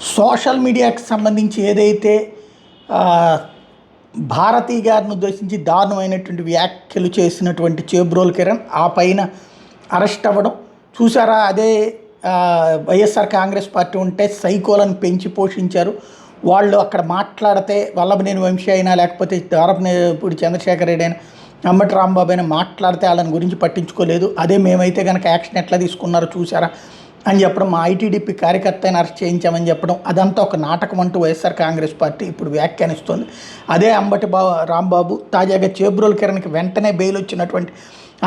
Social మీడియాకి సంబంధించి ఏదైతే భారతీ గారిని ఉద్దేశించి దారుణమైనటువంటి వ్యాఖ్యలు చేసినటువంటి చేబ్రోలు కిరణ్ ఆ పైన అరెస్ట్ అవ్వడం చూసారా. అదే వైఎస్ఆర్ కాంగ్రెస్ పార్టీ ఉంటే సైకోలను పెంచి పోషించారు. వాళ్ళు అక్కడ మాట్లాడితే వల్లభనేని వంశీ అయినా లేకపోతే దారపనేపూడి చంద్రశేఖర్ రెడ్డి అయినా అంబటి రాంబాబు అయినా మాట్లాడితే వాళ్ళని గురించి పట్టించుకోలేదు. అదే మేమైతే కనుక యాక్షన్ ఎట్లా తీసుకున్నారో చూసారా అని చెప్పడం, మా ఐటీడీపీ కార్యకర్త అయినా అరెస్ట్ చేయించామని చెప్పడం, అదంతా ఒక నాటకం అంటూ వైఎస్ఆర్ కాంగ్రెస్ పార్టీ ఇప్పుడు వ్యాఖ్యానిస్తోంది. అదే అంబటి రాంబాబు తాజాగా చేబ్రోలు కిరణ్కి వెంటనే బెయిల్ వచ్చినటువంటి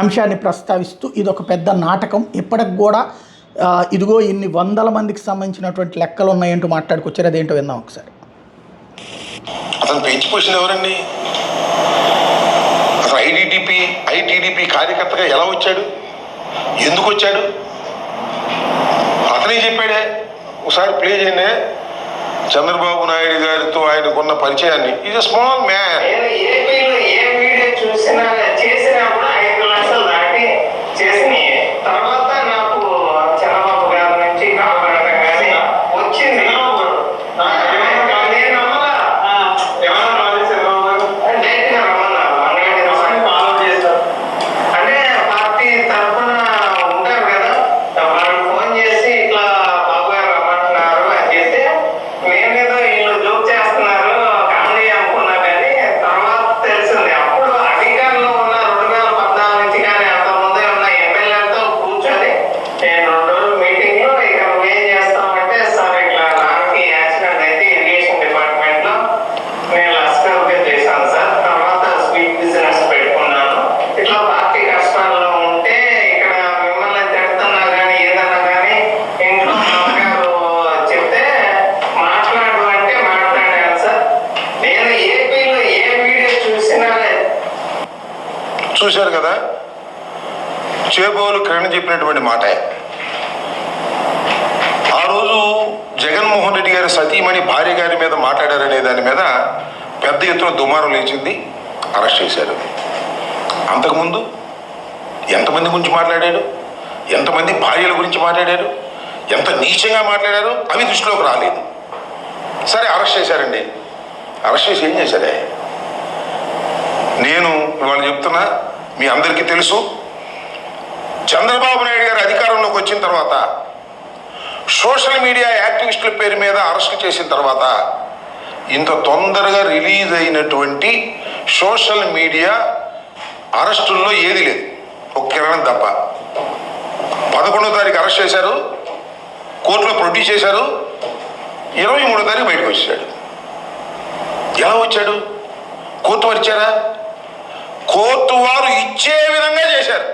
అంశాన్ని ప్రస్తావిస్తూ ఇది ఒక పెద్ద నాటకం, ఇప్పటికి కూడా ఇదిగో ఇన్ని వందల మందికి సంబంధించినటువంటి లెక్కలు ఉన్నాయంటూ మాట్లాడుకొచ్చారు. అదేంటో విందాం ఒకసారి. అతను పెంచి పోసిన ఎవరండి? అసలు ఐటీడీపీ కార్యకర్తగా ఎలా వచ్చాడు, ఎందుకు వచ్చాడు? అతనే చెప్పాడే. ఒకసారి ప్లే చేయండి. చంద్రబాబు నాయుడు గారితో ఆయనకున్న పరిచయాన్ని. Is a small man. చూశారు కదా, చేబ్రోలు కిరణ్ చెప్పినటువంటి మాట. ఆ రోజు జగన్మోహన్ రెడ్డి గారి సతీమణి భార్య గారి మీద మాట్లాడారనే దాని మీద పెద్ద ఎత్తున దుమారం లేచింది, అరెస్ట్ చేశారు. అంతకుముందు ఎంతమంది గురించి మాట్లాడాడు, ఎంతమంది భార్యల గురించి మాట్లాడారు, ఎంత నీచంగా మాట్లాడారు అవి దృష్టిలోకి రాలేదు. సరే అరెస్ట్ చేశారండి. అరెస్ట్ చేసి ఏం చేశారే? నేను ఇవాళ చెప్తున్నా, మీ అందరికీ తెలుసు, చంద్రబాబు నాయుడు గారు అధికారంలోకి వచ్చిన తర్వాత సోషల్ మీడియా యాక్టివిస్టుల పేరు మీద అరెస్ట్ చేసిన తర్వాత ఇంత తొందరగా రిలీజ్ అయినటువంటి సోషల్ మీడియా అరెస్టుల్లో ఏది లేదు, ఒక కిరణ్ తప్ప. 11వ తారీఖు అరెస్ట్ చేశారు, కోర్టులో ప్రొడ్యూస్ చేశారు, 23వ తారీఖు బయటకు వచ్చాడు. ఎలా వచ్చాడు? కోర్టు వారు ఇచ్చారా? కోర్టు వారు ఇచ్చే విధంగా చేశారు.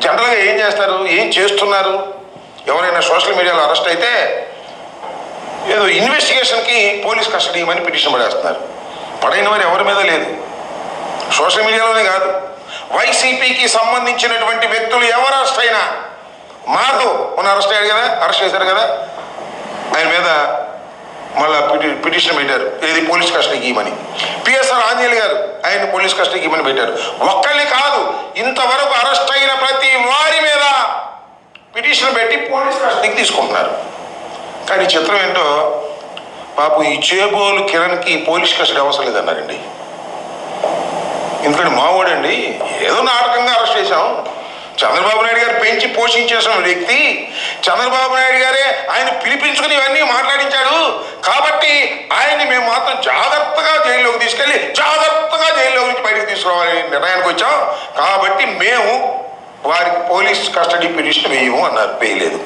జనరల్గా ఏం చేస్తారు, ఏం చేస్తున్నారు? ఎవరైనా సోషల్ మీడియాలో అరెస్ట్ అయితే ఏదో ఇన్వెస్టిగేషన్కి పోలీస్ కస్టడీ ఇవ్వమని పిటిషన్ పడేస్తున్నారు. పడైన వారు ఎవరి మీద లేదు. సోషల్ మీడియాలోనే కాదు, వైసీపీకి సంబంధించినటువంటి వ్యక్తులు ఎవరు అరెస్ట్ అయినా, మాధవ్ మొన్న అరెస్ట్ అయ్యాడు కదా, అరెస్ట్ చేశారు కదా, ఆయన మీద మళ్ళీ పిటిషన్ పెట్టారు, ఏది పోలీస్ కస్టడీకి ఇవ్వమని. పిఎస్ఆర్ ఆంజనేయులు గారు ఆయన పోలీస్ కస్టడీకి ఇవ్వమని పెట్టారు. ఒక్కళ్ళని కాదు, ఇంతవరకు అరెస్ట్ అయిన ప్రతి వారి మీద పిటిషన్ పెట్టి పోలీస్ కస్టడీకి తీసుకుంటున్నారు. కానీ చిత్రం ఏంటో, పాపం ఈ చేబ్రోలు కిరణ్కి పోలీస్ కస్టడీ అవసరం లేదన్నారండి. ఎందుకంటే మావాడండి, ఏదో నాటకంగా అరెస్ట్ చేశాం. చంద్రబాబు నాయుడు గారు పెంచి పోషించేసిన వ్యక్తి, చంద్రబాబు నాయుడు గారే ఆయన పిలిపించుకుని ఇవన్నీ మాట్లాడించాడు కాబట్టి ఆయన్ని మేము మాత్రం జాగ్రత్తగా జైల్లోకి తీసుకెళ్ళి జాగ్రత్తగా జైల్లో నుంచి బయటకు తీసుకురావాలని నిర్ణయానికి వచ్చాం. కాబట్టి మేము వారికి పోలీస్ కస్టడీ పిటిషన్ వేయము అన్నారు. వేయలేదు.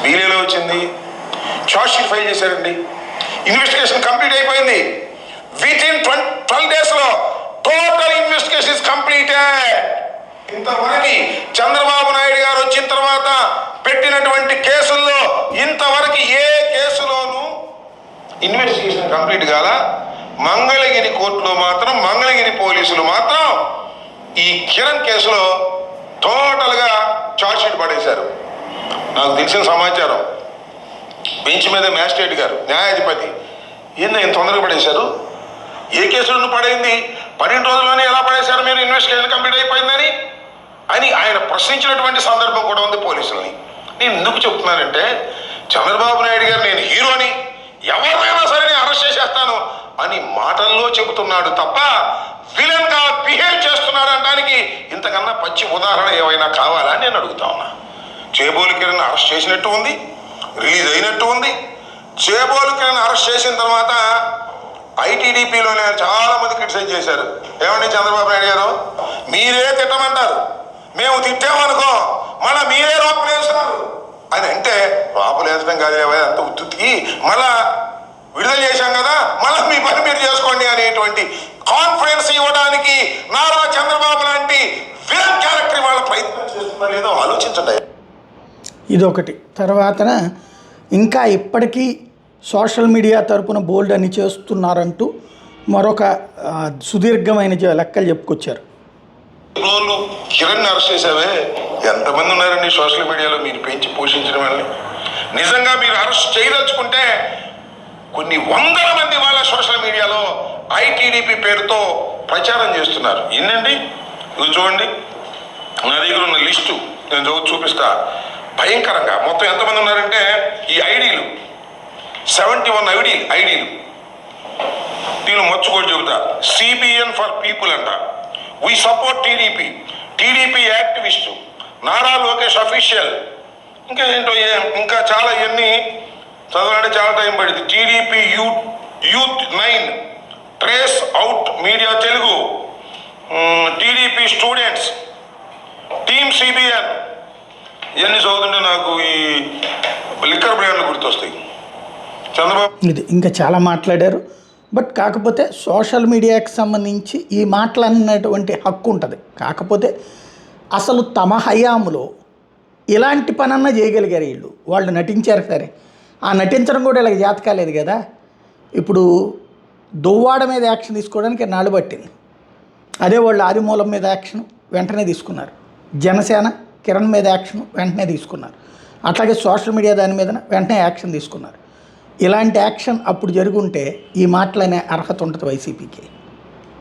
వీలేలో వచ్చింది, ఛార్జ్ షీట్ ఫైల్ చేశారండి. ఇన్వెస్టిగేషన్ కంప్లీట్ అయిపోయింది. విత్ ఇన్ 12 daysలో టోటల్ ఇన్వెస్టిగేషన్ ఇస్ కంప్లీటెడ్. ఇంతవరకు చంద్రబాబు నాయుడు గారు వచ్చిన తర్వాత పెట్టినటువంటి కేసుల్లో ఇంతవరకు ఏ కేసులోనూ ఇన్వెస్టిగేషన్ కంప్లీట్ కాల. మంగళగిరి కోర్టులో మాత్రం, మంగళగిరి పోలీసులు మాత్రం ఈ కిరణ్ కేసులో టోటల్గా ఛార్జ్ షీట్ పడేశారు. నాకు తెలిసిన సమాచారం, బెంచ్ మీద మ్యాజిస్ట్రేట్ గారు, న్యాయాధిపతి, ఈయన ఎంత తొందరగా పడేశారు? ఏ కేసులను పడైంది? 12 రోజుల్లోనే ఎలా పడేశారు మీరు, ఇన్వెస్టిగేషన్ కంప్లీట్ అయిపోయిందని అని ఆయన ప్రశ్నించినటువంటి సందర్భం కూడా ఉంది పోలీసుల్ని. నేను ఎందుకు చెప్తున్నానంటే, చంద్రబాబు నాయుడు గారు నేను అని మాటల్లో చెబుతున్నాడు తప్ప విలన్ గా బిహేవ్ చేస్తున్నాడు అనడానికి ఇంతకన్నా పచ్చి ఉదాహరణ ఏమైనా కావాలా అని నేను అడుగుతా ఉన్నా. చేబోలు కిరణ్ అరెస్ట్ చేసినట్టు ఉంది, రిలీజ్ అయినట్టు ఉంది. చేబోలు కిరణ్ అరెస్ట్ చేసిన తర్వాత ఐటీడీపీలోనే చాలా మంది క్రిటిసైజ్ చేశారు. ఏమండి చంద్రబాబు నాయుడు గారు, మీరే తిట్టమంటారు, మేము తిట్టామనుకో మళ్ళీ మీరే లోపలేస్తున్నారు అని అంటే, లోపలేసడం కాదు అంత ఉత్తుకి మళ్ళా విడుదల చేశాం కదా, మళ్ళీ మీ పని మీరు చేసుకోండి అనేటువంటి కాన్ఫిడెన్స్ ఇవ్వడానికి నారా చంద్రబాబు లాంటి విలన్ క్యారెక్టర్ వాళ్ళ ప్రయత్నం చేస్తుందో లేదో ఆలోచించండి. ఇదొకటి. తర్వాతన ఇంకా ఇప్పటికీ సోషల్ మీడియా తరపున బోల్డ్ అని చేస్తున్నారంటూ మరొక సుదీర్ఘమైన లెక్కలు చెప్పుకొచ్చారు. రోజులు కిరణ్ అరెస్ట్ చేసావే, ఎంతమంది ఉన్నారండి సోషల్ మీడియాలో మీరు పెంచి పోషించడం వల్ల? నిజంగా మీరు అరెస్ట్ చేయదలుచుకుంటే కొన్ని వందల మంది వాళ్ళ సోషల్ మీడియాలో ఐటీడీపీ పేరుతో ప్రచారం చేస్తున్నారు. ఏంటండి ఇది చూడండి, నా దగ్గర ఉన్న లిస్టు నేను చూపిస్తా. భయంకరంగా మొత్తం ఎంతమంది ఉన్నారంటే ఈ ఐడీలు 71 ఐడీలు. దీనిలో మొచ్చుకోటి చెబుతా. సిబిఎన్ ఫర్ పీపుల్ అంట, we support TDP activist, Nara Lokesh official, ఇంకా ఏంటో ఇంకా చాలా ఇవన్నీ చదవాలంటే చాలా టైం పడింది. TDP youth 9, trace out media Telugu, TDP students, team CBN. ఇవన్నీ చదువుతుంటే నాకు ఈ లిక్కర్ బ్రాండ్లు గుర్తొస్తాయి. చంద్రబాబు ఇది ఇంకా చాలా మాట్లాడారు. బట్ కాకపోతే సోషల్ మీడియాకి సంబంధించి ఈ మాట్లాడినటువంటి హక్కు ఉంటుంది. కాకపోతే అసలు తమ హయాంలో ఇలాంటి పనన్నా చేయగలిగారు వీళ్ళు. వాళ్ళు నటించారు సరే, ఆ నటించడం కూడా ఇలాగ జాత కాలేదు కదా. ఇప్పుడు దువ్వాడ మీద యాక్షన్ తీసుకోవడానికి నాళ్ళు పట్టింది. అదే వాళ్ళు ఆదిమూలం మీద యాక్షన్ వెంటనే తీసుకున్నారు. జనసేన కిరణ్ మీద యాక్షన్ వెంటనే తీసుకున్నారు. అట్లాగే సోషల్ మీడియా దాని మీద వెంటనే యాక్షన్ తీసుకున్నారు. ఇలాంటి యాక్షన్ అప్పుడు జరుగుంటే ఈ మాటలనే అర్హత ఉంటుంది వైసీపీకి.